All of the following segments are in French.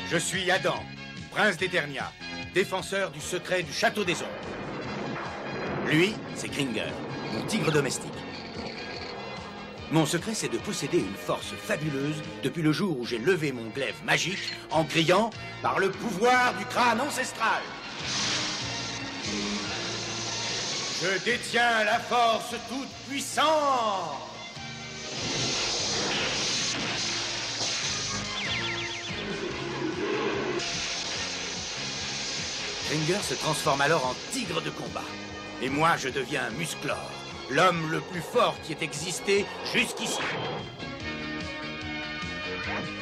Je suis Adam, prince d'Eternia, défenseur du secret du château des ombres. Lui, c'est Kringer, mon tigre domestique. Mon secret, c'est de posséder une force fabuleuse depuis le jour où j'ai levé mon glaive magique en criant « Par le pouvoir du crâne ancestral !» Je détiens la force toute puissante. Kringer se transforme alors en tigre de combat. Et moi, je deviens Musclor, l'homme le plus fort qui ait existé jusqu'ici.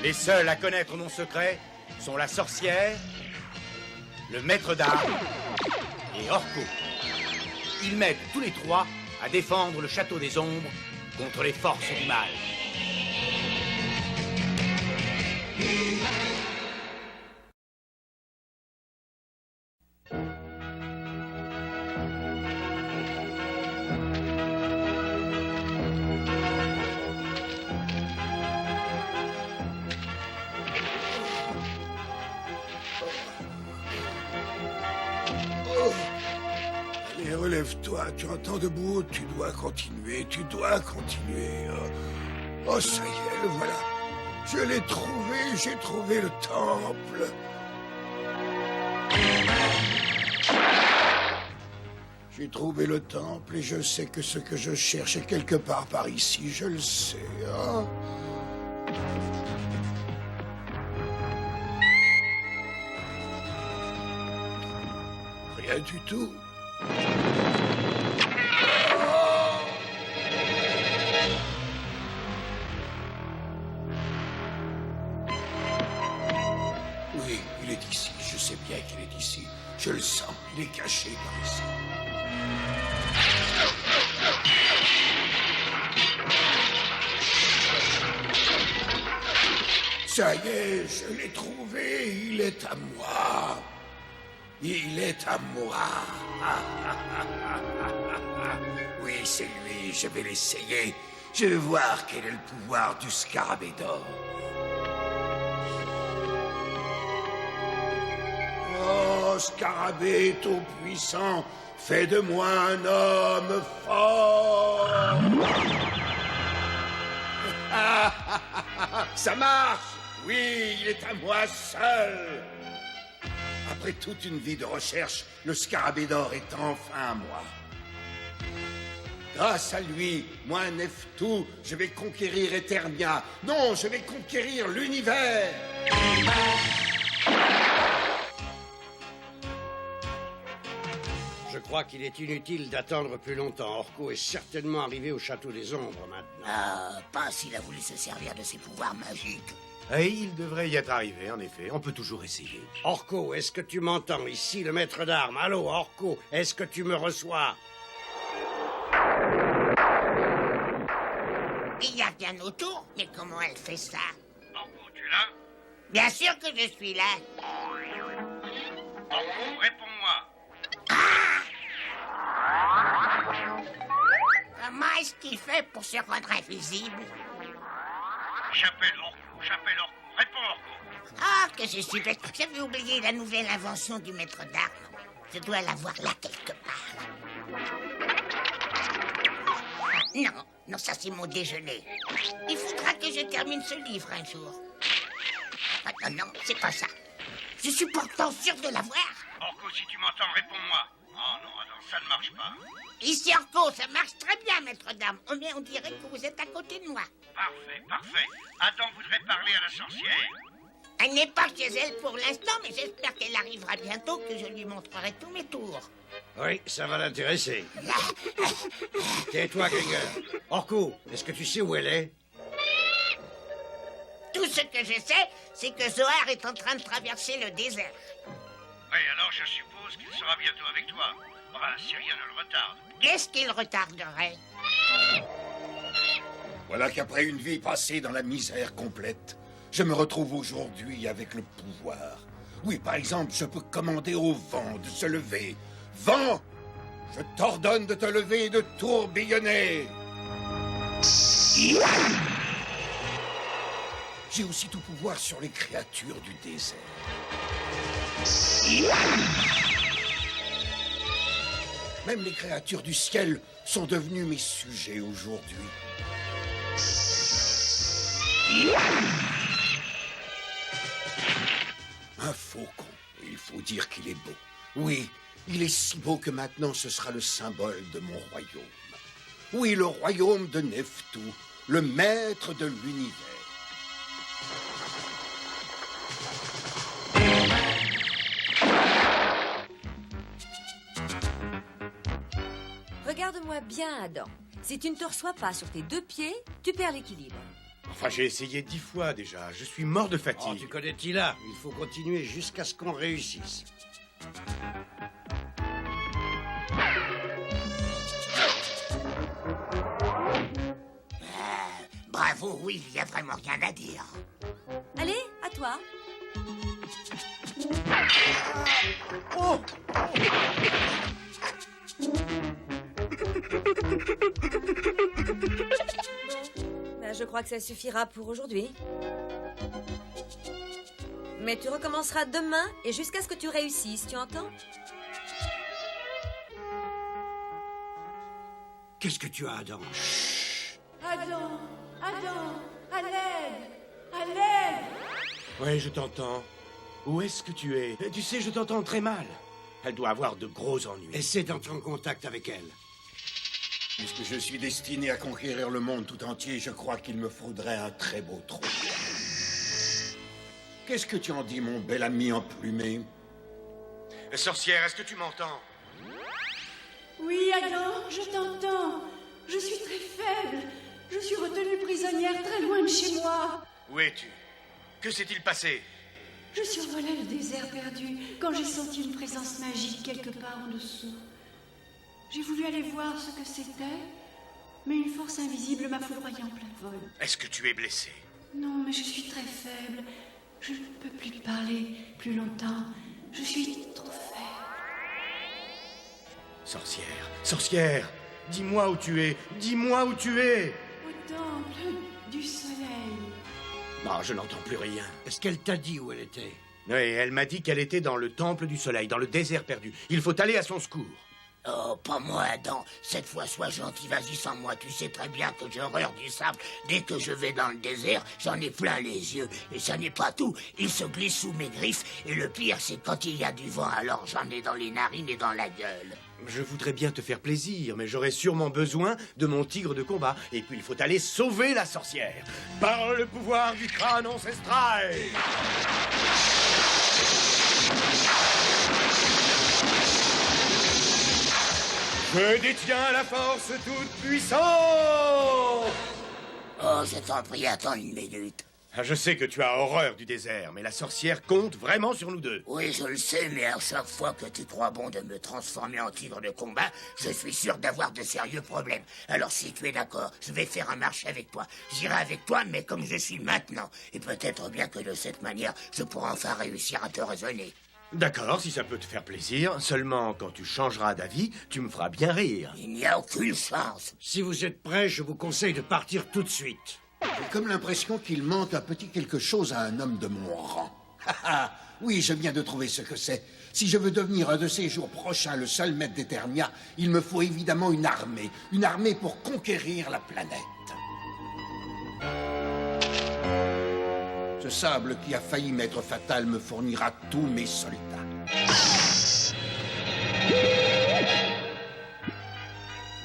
Les seuls à connaître mon secret sont la sorcière, le maître d'armes et Orko. Ils m'aident tous les trois à défendre le château des ombres contre les forces du mal. Allez, relève-toi, tu entends debout, tu dois continuer, Oh, ça y est, le voilà. Je l'ai trouvé, j'ai trouvé le temple. J'ai trouvé le temple et je sais que ce que je cherche est quelque part par ici, je le sais, hein. Rien du tout. Oui, il est ici. Je sais bien qu'il est ici. Je le sens. Il est caché par ici. Ça y est, je l'ai trouvé. Il est à moi. Il est à moi. Oui, c'est lui. Je vais l'essayer. Je vais voir quel est le pouvoir du scarabée d'or. Oh, scarabée tout-puissant, fais de moi un homme fort. Ça marche. Oui, il est à moi seul. Après toute une vie de recherche, le scarabée d'or est enfin à moi. Grâce à lui, moi, Neftou, je vais conquérir Eternia. Non, je vais conquérir l'univers. Je crois qu'il est inutile d'attendre plus longtemps. Orko est certainement arrivé au château des ombres maintenant. Pas s'il a voulu se servir de ses pouvoirs magiques. Et il devrait y être arrivé, en effet. On peut toujours essayer. Orko, est-ce que tu m'entends? Ici, le maître d'armes. Allô, Orko, est-ce que tu me reçois? Il n'y a rien autour, mais comment elle fait ça? Orko, tu es là? Bien sûr que je suis là. Orko, réponds-moi. Comment est-ce qu'il fait pour se rendre invisible? J'appelle Orko, réponds Orko. Ah, que je suis bête. J'avais oublié la nouvelle invention du maître d'armes. Je dois l'avoir là quelque part. Non, ça c'est mon déjeuner. Il faudra que je termine ce livre un jour. Ah, non, c'est pas ça. Je suis pourtant sûr de l'avoir. Orko, si tu m'entends, réponds-moi. Oh non, attends, ça ne marche pas. Ici, Orko, ça marche très bien, maître d'armes. Mais on dirait que vous êtes à côté de moi. Parfait. Adam voudrait parler à la sorcière. Elle n'est pas chez elle pour l'instant, mais j'espère qu'elle arrivera bientôt, que je lui montrerai tous mes tours. Oui, ça va l'intéresser. Tais-toi, Kringer. Orko, est-ce que tu sais où elle est? Tout ce que je sais, c'est que Zohar est en train de traverser le désert. Oui, alors je suppose qu'il sera bientôt avec toi. Enfin, si rien ne le retarde. Qu'est-ce qu'il retarderait? Voilà qu'après une vie passée dans la misère complète, je me retrouve aujourd'hui avec le pouvoir. Oui, par exemple, je peux commander au vent de se lever. Vent, je t'ordonne de te lever et de tourbillonner. j'ai aussi tout pouvoir sur les créatures du désert. Même les créatures du ciel sont devenues mes sujets aujourd'hui. Un faucon, il faut dire qu'il est beau. Oui, il est si beau que maintenant ce sera le symbole de mon royaume. Oui, le royaume de Neftou, le maître de l'univers. Regarde-moi bien, Adam. Si tu ne te reçois pas sur tes 2 pieds, tu perds l'équilibre. Enfin, j'ai essayé 10 fois déjà. Je suis mort de Oh, fatigue. tu connais Tila. Il faut continuer jusqu'à ce qu'on réussisse. Bravo, oui, il n'y a vraiment rien à dire. Allez, à toi. Je crois que ça suffira pour aujourd'hui. Mais tu recommenceras demain et jusqu'à ce que tu réussisses, tu entends? Qu'est-ce que tu as, Adam? Adam, Adam, à l'aide, à l'aide. Oui, je t'entends. Où est-ce que tu es? Tu sais, je t'entends très mal. Elle doit avoir de gros ennuis. Essaie d'entrer en contact avec elle. Puisque je suis destiné à conquérir le monde tout entier, je crois qu'il me faudrait un très beau trône. Qu'est-ce que tu en dis, mon bel ami emplumé? Sorcière, est-ce que tu m'entends? Oui, Adam, je t'entends. Je suis très faible. Je suis retenue prisonnière très loin de chez moi. Où es-tu? Que s'est-il passé? Je survolais le désert perdu quand j'ai senti une présence magique quelque part en dessous. J'ai voulu aller voir ce que c'était, mais une force invisible m'a foudroyé en plein vol. Est-ce que tu es blessé? Non, mais je suis très faible. Je ne peux plus parler plus longtemps. Je suis trop faible. Sorcière, sorcière, dis-moi où tu es, dis-moi où tu es. Au temple du soleil. Non, je n'entends plus rien. Est-ce qu'elle t'a dit où elle était? Oui, elle m'a dit qu'elle était dans le temple du soleil, dans le désert perdu. Il faut aller à son secours. Oh, pas moi, Adam. Cette fois, sois gentil, vas-y sans moi. Tu sais très bien que j'ai horreur du sable. Dès que je vais dans le désert, j'en ai plein les yeux. Et ça n'est pas tout. Il se glisse sous mes griffes. Et le pire, c'est quand il y a du vent. Alors j'en ai dans les narines et dans la gueule. Je voudrais bien te faire plaisir, mais j'aurais sûrement besoin de mon tigre de combat. Et puis il faut aller sauver la sorcière. Par le pouvoir du crâne ancestral. Je détiens la force toute puissante. Oh, je t'en prie, attends une minute. Je sais que tu as horreur du désert, mais la sorcière compte vraiment sur nous deux. Oui, je le sais, mais à chaque fois que tu crois bon de me transformer en tigre de combat, je suis sûr d'avoir de sérieux problèmes. Alors si tu es d'accord, je vais faire un marché avec toi. J'irai avec toi, mais comme je suis maintenant. Et peut-être bien que de cette manière, je pourrai enfin réussir à te raisonner. D'accord, si ça peut te faire plaisir. Seulement, quand tu changeras d'avis, tu me feras bien rire. Il n'y a aucune chance. Si vous êtes prêts, je vous conseille de partir tout de suite. J'ai comme l'impression qu'il manque un petit quelque chose à un homme de mon rang. Oui, je viens de trouver ce que c'est. Si je veux devenir un de ces jours prochains le seul maître d'Eternia, il me faut évidemment une armée. Une armée pour conquérir la planète. Ce sable qui a failli m'être fatal me fournira tous mes soldats.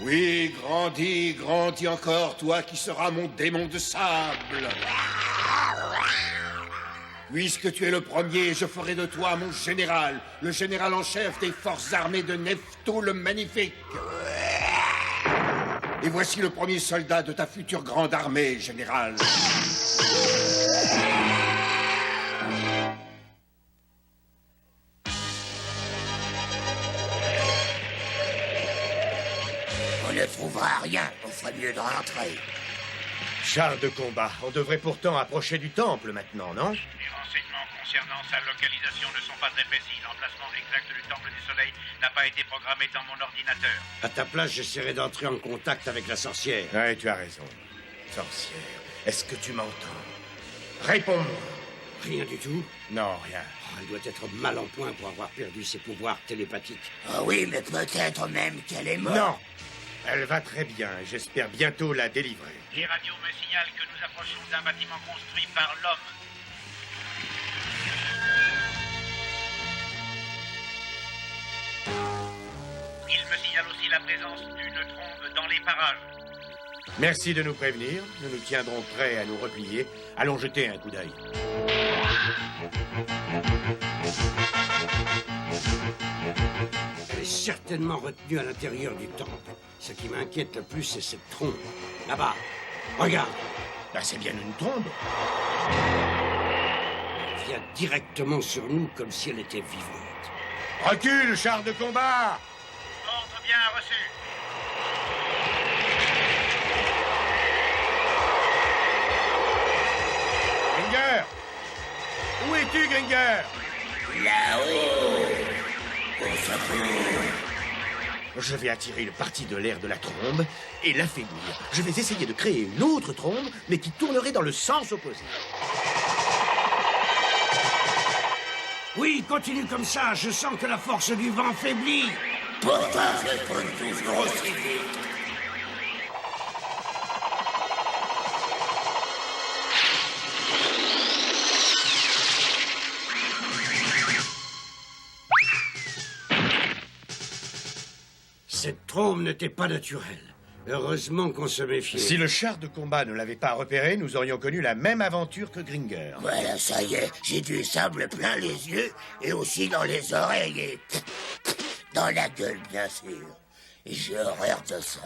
Oui, grandis, grandis encore, toi qui seras mon démon de sable. Puisque tu es le premier, je ferai de toi mon général, le général en chef des forces armées de Neftou le Magnifique. Et voici le premier soldat de ta future grande armée, général. On ne trouvera rien. On ferait mieux de rentrer. Char de combat, on devrait pourtant approcher du temple maintenant, non? Les renseignements concernant sa localisation ne sont pas très précis. L'emplacement exact du Temple du Soleil n'a pas été programmé dans mon ordinateur. À ta place, j'essaierai d'entrer en contact avec la sorcière. Ouais, tu as raison. Sorcière, est-ce que tu m'entends? Réponds. Rien du tout. Non, rien. Elle doit être mal en point pour avoir perdu ses pouvoirs télépathiques. Ah oui, mais peut-être même qu'elle est morte. Non. Elle va très bien et j'espère bientôt la délivrer. Les radios me signalent que nous approchons d'un bâtiment construit par l'homme. Il me signale aussi la présence d'une trombe dans les parages. Merci de nous prévenir. Nous nous tiendrons prêts à nous replier. Allons jeter un coup d'œil. Elle est certainement retenue à l'intérieur du temple. Ce qui m'inquiète le plus, c'est cette trombe. Là-bas. Regarde. Là, c'est bien une trombe. Elle vient directement sur nous comme si elle était vivante. Recule, char de combat! Ordre bien reçu. Gringer! Où es-tu, Gringer? Là-haut. Au secours. Je vais attirer une partie de l'air de la trombe et l'affaiblir. Je vais essayer de créer une autre trombe, mais qui tournerait dans le sens opposé. Oui, continue comme ça. Je sens que la force du vent faiblit. Pourtant, je tourne toujours aussi vite. Cette trombe n'était pas naturelle. Heureusement qu'on se méfiait. Si le char de combat ne l'avait pas repéré, nous aurions connu la même aventure que Gringer. Voilà, ça y est, j'ai du sable plein les yeux et aussi dans les oreilles et dans la gueule, bien sûr. Et j'ai horreur de ça.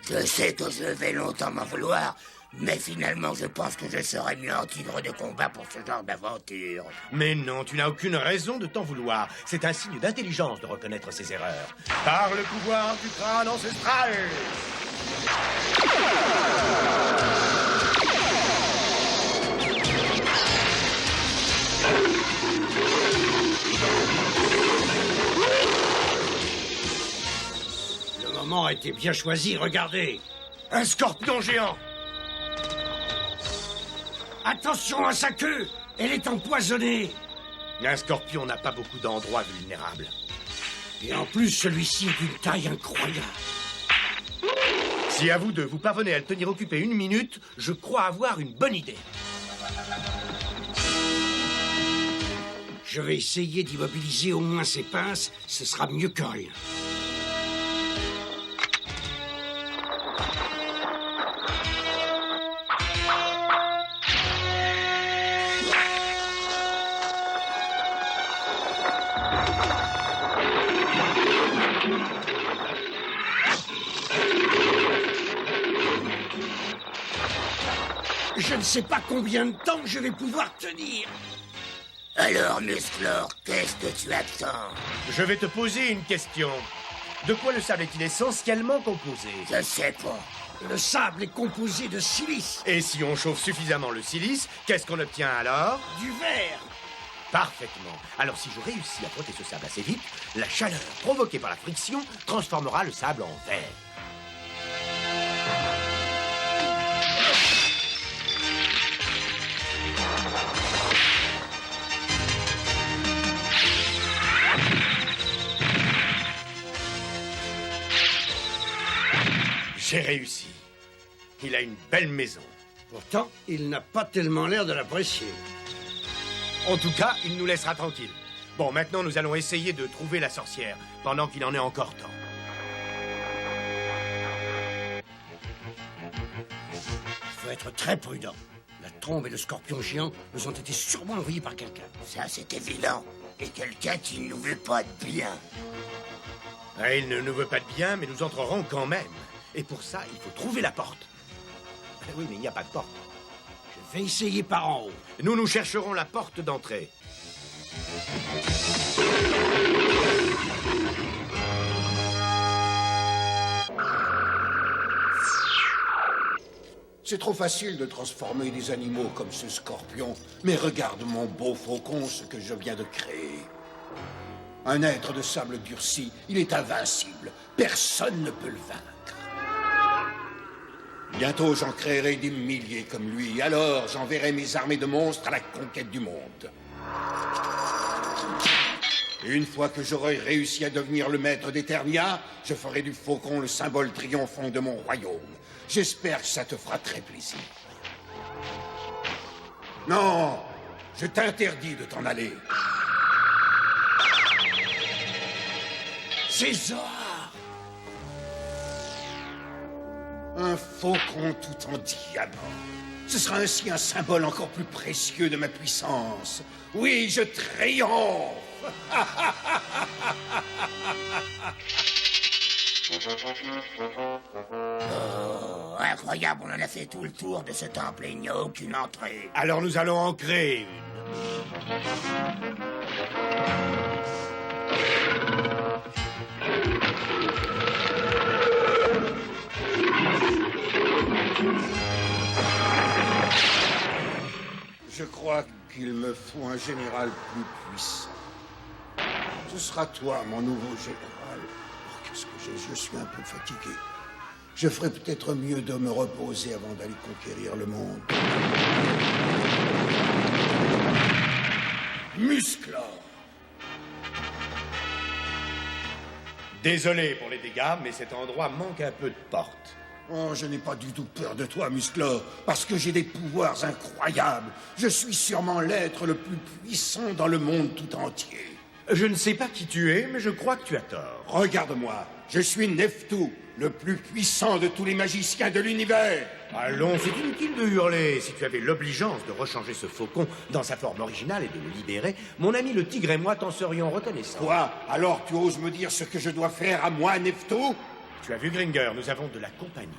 Je sais que je vais longtemps m'en vouloir, mais finalement, je pense que je serais mieux en tigre de combat pour ce genre d'aventure. Mais non, tu n'as aucune raison de t'en vouloir. C'est un signe d'intelligence de reconnaître ses erreurs. Par le pouvoir du crâne ancestral! Le moment a été bien choisi, regardez. Un scorpion géant! Attention à sa queue. Elle est empoisonnée. Un scorpion n'a pas beaucoup d'endroits vulnérables. Et en plus, celui-ci est d'une taille incroyable. Si à vous deux, vous parvenez à le tenir occupé 1 minute, je crois avoir une bonne idée. Je vais essayer d'immobiliser au moins ses pinces. Ce sera mieux que rien. Je ne sais pas combien de temps je vais pouvoir tenir. Alors, Musclor, qu'est-ce que tu attends? Je vais te poser une question. De quoi le sable est-il essentiellement composé? Je sais pas. Le sable est composé de silice. Et si on chauffe suffisamment le silice, qu'est-ce qu'on obtient alors? Du verre. Parfaitement. Alors si je réussis à frotter ce sable assez vite, la chaleur provoquée par la friction transformera le sable en verre. J'ai réussi. Il a une belle maison. Pourtant, il n'a pas tellement l'air de l'apprécier. En tout cas, il nous laissera tranquilles. Bon, maintenant, nous allons essayer de trouver la sorcière, pendant qu'il en est encore temps. Il faut être très prudent. La trombe et le scorpion géant nous ont été sûrement envoyés par quelqu'un. Ça, c'est évident. Et quelqu'un qui ne nous veut pas de bien. Ah, il ne nous veut pas de bien, mais nous entrerons quand même. Et pour ça, il faut trouver la porte. Oui, mais il n'y a pas de porte. Je vais essayer par en haut. Nous chercherons la porte d'entrée. C'est trop facile de transformer des animaux comme ce scorpion. Mais regarde mon beau faucon, ce que je viens de créer. Un être de sable durci, il est invincible. Personne ne peut le vaincre. Bientôt, j'en créerai des milliers comme lui. Alors, j'enverrai mes armées de monstres à la conquête du monde. Une fois que j'aurai réussi à devenir le maître d'Eternia, je ferai du faucon le symbole triomphant de mon royaume. J'espère que ça te fera très plaisir. Non, je t'interdis de t'en aller. César! Un faucon tout en diamant. Ce sera ainsi un symbole encore plus précieux de ma puissance. Oui, je triomphe! Oh, incroyable, on en a fait tout le tour de ce temple et il n'y a aucune entrée. Alors nous allons en créer une. Je crois qu'il me faut un général plus puissant. Ce sera toi, mon nouveau général. Oh, qu'est-ce que je suis un peu fatigué. Je ferais peut-être mieux de me reposer avant d'aller conquérir le monde. Musclor! Désolé pour les dégâts, mais cet endroit manque un peu de porte. Oh, je n'ai pas du tout peur de toi, Musclor, parce que j'ai des pouvoirs incroyables. Je suis sûrement l'être le plus puissant dans le monde tout entier. Je ne sais pas qui tu es, mais je crois que tu as tort. Regarde-moi, je suis Neftu, le plus puissant de tous les magiciens de l'univers. Allons, c'est inutile de hurler. Si tu avais l'obligeance de rechanger ce faucon dans sa forme originale et de le libérer, mon ami le tigre et moi t'en serions reconnaissants. Quoi? Alors tu oses me dire ce que je dois faire à moi, Neftu? Tu as vu, Gringer, nous avons de la compagnie.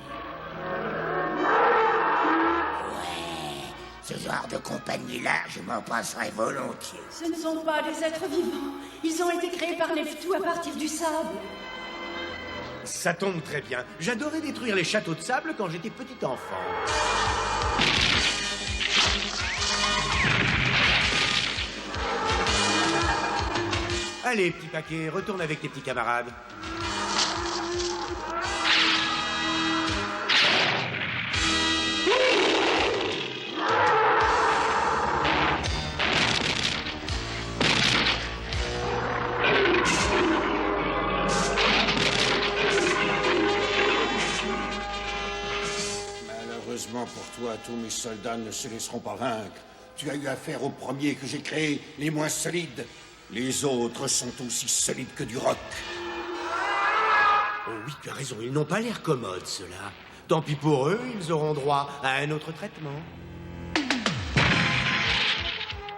Ce genre de compagnie-là, je m'en passerais volontiers. Ce ne sont pas des êtres vivants. Ils ont été créés par Neftu à partir du sable. Ça tombe très bien. J'adorais détruire les châteaux de sable quand j'étais petit enfant. Allez, petit paquet, retourne avec tes petits camarades. Malheureusement pour toi, tous mes soldats ne se laisseront pas vaincre. Tu as eu affaire aux premiers que j'ai créés, les moins solides. Les autres sont aussi solides que du roc. Oh oui, tu as raison, ils n'ont pas l'air commodes, ceux-là. Tant pis pour eux, ils auront droit à un autre traitement.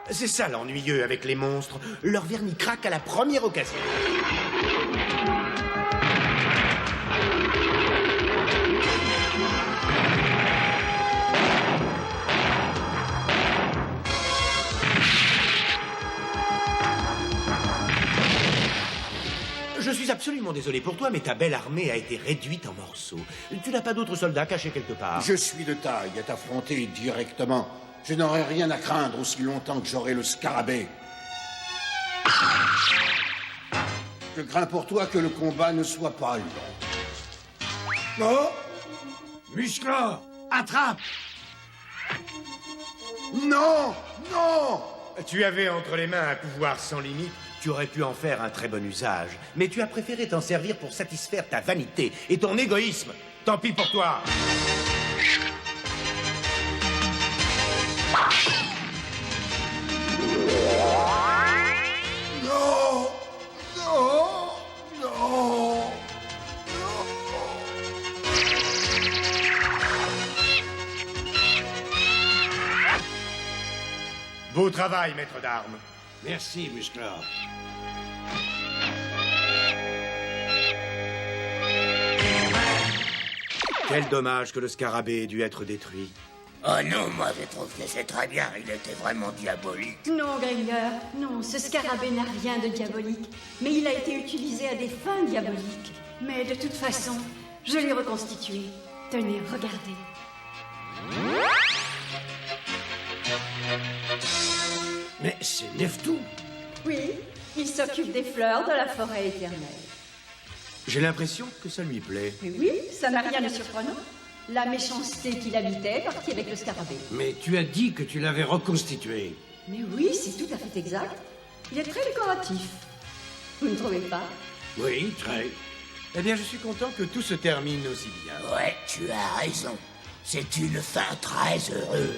C'est ça l'ennuyeux avec les monstres. Leur vernis craque à la première occasion. Je suis absolument désolé pour toi, mais ta belle armée a été réduite en morceaux. Tu n'as pas d'autres soldats cachés quelque part? Je suis de taille à t'affronter directement. Je n'aurai rien à craindre aussi longtemps que j'aurai le scarabée. Je crains pour toi que le combat ne soit pas long. Oh! Musclor, attrape! Non! Non! Tu avais entre les mains un pouvoir sans limite. Tu aurais pu en faire un très bon usage. Mais tu as préféré t'en servir pour satisfaire ta vanité et ton égoïsme. Tant pis pour toi. Non! Non! Non! Beau travail, maître d'armes. Merci, Musclor. Quel dommage que le scarabée ait dû être détruit. Oh non, moi je trouve que c'est très bien, il était vraiment diabolique. Non, Gringer, non, ce scarabée n'a rien de diabolique. Mais il a été utilisé à des fins diaboliques. Mais de toute façon, je l'ai reconstitué. Tenez, regardez. Mais c'est Neftu. Oui, il s'occupe des fleurs de la forêt éternelle. J'ai l'impression que ça lui plaît. Mais oui, ça n'a rien de surprenant. La méchanceté qui l'habitait est partie avec le scarabée. Mais tu as dit que tu l'avais reconstitué. Mais oui, c'est tout à fait exact. Il est très décoratif. Vous ne trouvez pas? Oui, très. Eh bien, je suis content que tout se termine aussi bien. Ouais, tu as raison. C'est une fin très heureuse.